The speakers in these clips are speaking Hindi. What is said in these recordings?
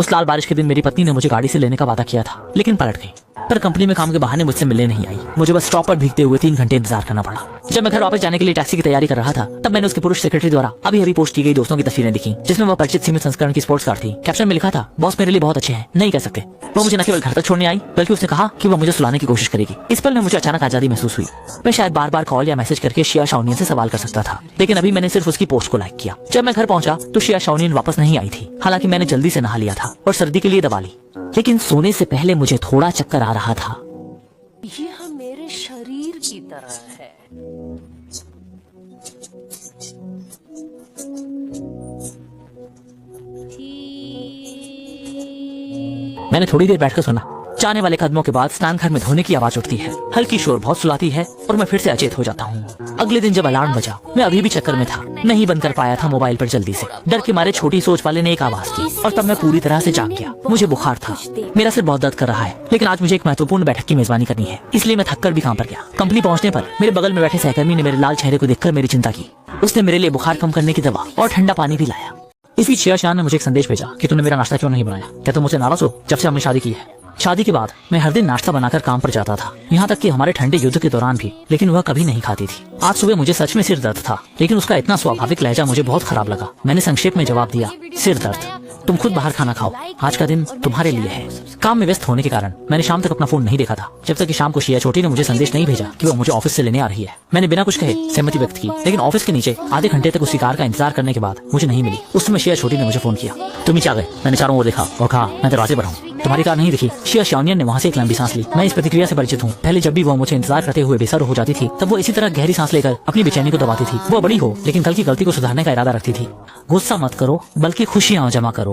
उस लाल बारिश के दिन मेरी पत्नी ने मुझे गाड़ी से लेने का वादा किया था, लेकिन पलट गई। पर कंपनी में काम के बहाने मुझसे मिलने नहीं आई। मुझे बस स्टॉप पर भीगते हुए 3 घंटे इंतजार करना पड़ा। जब मैं घर वापस जाने के लिए टैक्सी की तैयारी कर रहा था, तब मैंने उसके पुरुष सेक्रेटरी द्वारा अभी पोस्ट की गई दोस्तों की तस्वीरें दिखी, जिसमें वह परिचित सीमित संस्करण की स्पोर्ट्स कार थी। कैप्शन में लिखा था, बॉस मेरे लिए बहुत अच्छे हैं, नहीं कह सकते। वो मुझे न केवल घर तक छोड़ने आई, बल्कि उसने कहा कि वह मुझे सुलाने की कोशिश करेगी। इस पल में मुझे अचानक आजादी महसूस हुई। मैं शायद बार बार कॉल या मैसेज करके शिया शाओनियन से सवाल कर सकता था, लेकिन अभी मैंने सिर्फ उसकी पोस्ट को लाइक किया। जब मैं घर पहुंचा तो शिया शाओनियन वापस नहीं आई थी। हालांकि मैंने जल्दी से नहा लिया था और सर्दी के लिए दवा ली, लेकिन सोने से पहले मुझे थोड़ा चक्कर आ रहा था। यह मेरे शरीर की तरह है। मैंने थोड़ी देर बैठकर सुना। जाने वाले कदमों के बाद स्नान घर में धोने की आवाज उठती है। हल्की शोर बहुत सुलाती है और मैं फिर से अचेत हो जाता हूँ। अगले दिन जब अलार्म बजा, मैं अभी भी चक्कर में था, नहीं बंद कर पाया था मोबाइल पर जल्दी से। डर के मारे छोटी सोच वाले ने एक आवाज की और तब मैं पूरी तरह से जाग गया। मुझे बुखार था, मेरा सिर बहुत दर्द कर रहा है, लेकिन आज मुझे एक महत्वपूर्ण बैठक की मेजबानी करनी है, इसलिए मैं थककर भी काम पर गया। कंपनी पहुंचने पर मेरे बगल में बैठे सहकर्मी ने मेरे लाल चेहरे को देखकर मेरी चिंता की। उसने मेरे लिए बुखार कम करने की दवा और ठंडा पानी भी लाया। इसी शिया शान ने मुझे एक संदेश भेजा कि तूने मेरा नाश्ता क्यों नहीं बनाया, क्या तुम मुझसे नाराज हो जब से हमने शादी की है। शादी के बाद मैं हर दिन नाश्ता बनाकर काम पर जाता था, यहाँ तक कि हमारे ठंडे युद्ध के दौरान भी, लेकिन वह कभी नहीं खाती थी। आज सुबह मुझे सच में सिर दर्द था, लेकिन उसका इतना स्वाभाविक लहजा मुझे बहुत खराब लगा। मैंने संक्षेप में जवाब दिया, सिर दर्द, तुम खुद बाहर खाना खाओ, आज का दिन तुम्हारे लिए है। काम में व्यस्त होने के कारण मैंने शाम तक अपना फोन नहीं देखा था, जब तक कि शाम को शिया छोटी ने मुझे संदेश नहीं भेजा कि वो मुझे ऑफिस से लेने आ रही है। मैंने बिना कुछ कहे सहमति व्यक्त की, लेकिन ऑफिस के नीचे आधे घंटे तक उसकी कार का इंतजार करने के बाद मुझे नहीं मिली। उस समय शिया छोटी ने मुझे फोन किया, तुम नीचे आ गए। मैंने चारों ओर देखा और कहा, मैं दरवाजे पर हूँ, तुम्हारी कार नहीं दिखी। शिया शाओनियन ने वहाँ से एक लंबी सांस ली। मैं इस प्रतिक्रिया से परिचित हूँ। पहले जब भी वो मुझे इंतजार करते हुए बेसर हो जाती थी, तब वो इसी तरह गहरी सांस लेकर अपनी बेचैनी को दबाती थी। वो बड़ी हो, लेकिन कल की गलती को सुधारने का इरादा रखती थी। गुस्सा मत करो, बल्कि खुशियाँ जमा करो।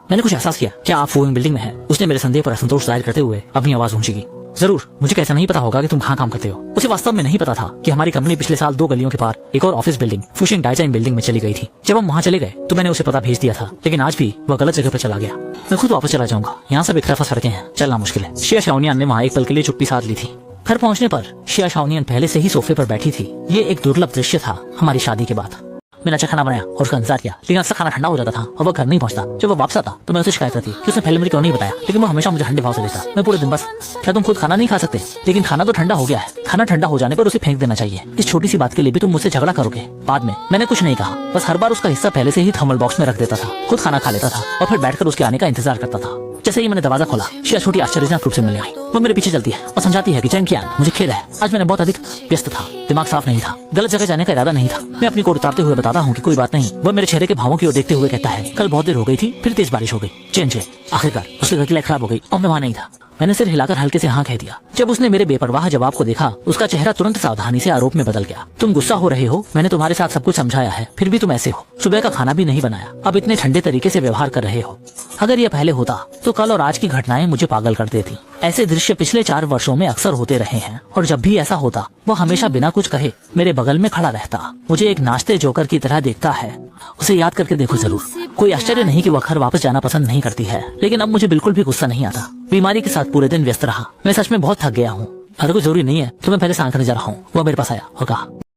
मैंने कुछ एहसास किया, क्या आप फोइंग बिल्डिंग में हैं? उसने मेरे संदेह पर असंतोष जाहिर करते हुए अपनी आवाज ऊंची की। जरूर, मुझे कैसा नहीं पता होगा कि तुम कहाँ काम करते हो। उसे वास्तव में नहीं पता था कि हमारी कंपनी पिछले साल 2 गलियों के पार एक और ऑफिस बिल्डिंग फुशिंग डाइजाइन बिल्डिंग में चली गई थी। जब हम वहाँ चले गए तो मैंने उसे पता भेज दिया था, लेकिन आज भी वह गलत जगह पर चला गया। मैं खुद वापस चला जाऊंगा, यहाँ सब एक तरफा सड़कें हैं, चलना मुश्किल है। शिया शाओनियन ने वहाँ एक पल के लिए चुप्पी साध ली थी। घर पहुँचने पर शिया शाओनियन पहले से ही सोफे पर बैठी थी। ये एक दुर्लभ दृश्य था हमारी शादी के बाद। मैंने अच्छा खाना बनाया और उसका इंतजार किया, लेकिन अक्सर खाना ठंडा हो जाता था और वह घर नहीं पहुंचता। जब वह वापस आता तो मैं उसे शिकायत करती कि उसने पहले मुझे क्यों नहीं बताया, लेकिन वो हमेशा मुझे ठंडे भाव से देता। मैं पूरे दिन बस, क्या तुम खुद खाना नहीं खा सकते? लेकिन खाना तो ठंडा हो गया है, खाना ठंडा हो जाने पर उसे फेंक देना चाहिए। इस छोटी सी बात के लिए भी तुम मुझसे झगड़ा करोगे। बाद में मैंने कुछ नहीं कहा, बस हर बार उसका हिस्सा पहले से ही थर्मल बॉक्स में रख देता था, खुद खाना खा लेता था और फिर बैठकर उसके आने का इंतजार करता था। जैसे ही मैंने दरवाजा खोला, शिया छोटी आश्चर्यजनक रूप से मिलने आई। वो मेरे पीछे चलती है और समझाती है कि जंकियान, मुझे खेद है, आज मैंने बहुत अधिक व्यस्त था, दिमाग साफ नहीं था, गलत जगह जाने का इरादा नहीं था। मैं अपनी कोट उतारते हुए बताता हूँ कि कोई बात नहीं। वह मेरे चेहरे के भावों की ओर देखते हुए कहता है, कल बहुत देर हो गई थी, फिर तेज बारिश हो गई, चेंज है। आखिरकार उसके घर की लाइट खराब हो गई और मैं वहाँ नहीं था। मैंने सिर हिलाकर हल्के से हाँ कह दिया। जब उसने मेरे बेपरवाह जवाब को देखा, उसका चेहरा तुरंत सावधानी से आरोप में बदल गया। तुम गुस्सा हो रहे हो, मैंने तुम्हारे साथ सब कुछ समझाया है, फिर भी तुम ऐसे हो। सुबह का खाना भी नहीं बनाया, अब इतने ठंडे तरीके से व्यवहार कर रहे हो। अगर यह पहले होता तो कल और आज की घटनाएं मुझे पागल कर देती। ऐसे दृश्य पिछले 4 वर्षों में अक्सर होते रहे हैं और जब भी ऐसा होता, वो हमेशा बिना कुछ कहे मेरे बगल में खड़ा रहता, मुझे एक नाचते जोकर की तरह देखता है। उसे याद करके देखो जरूर। कोई आश्चर्य नहीं कि वह घर वापस जाना पसंद नहीं करती है, लेकिन अब मुझे बिल्कुल भी गुस्सा नहीं आता। बीमारी के साथ पूरे दिन व्यस्त रहा, मैं सच में बहुत थक गया हूँ। अगर कोई जरूरी नहीं है तो मैं पहले स्नान करने जा रहा हूँ। वह मेरे पास आया और कहा,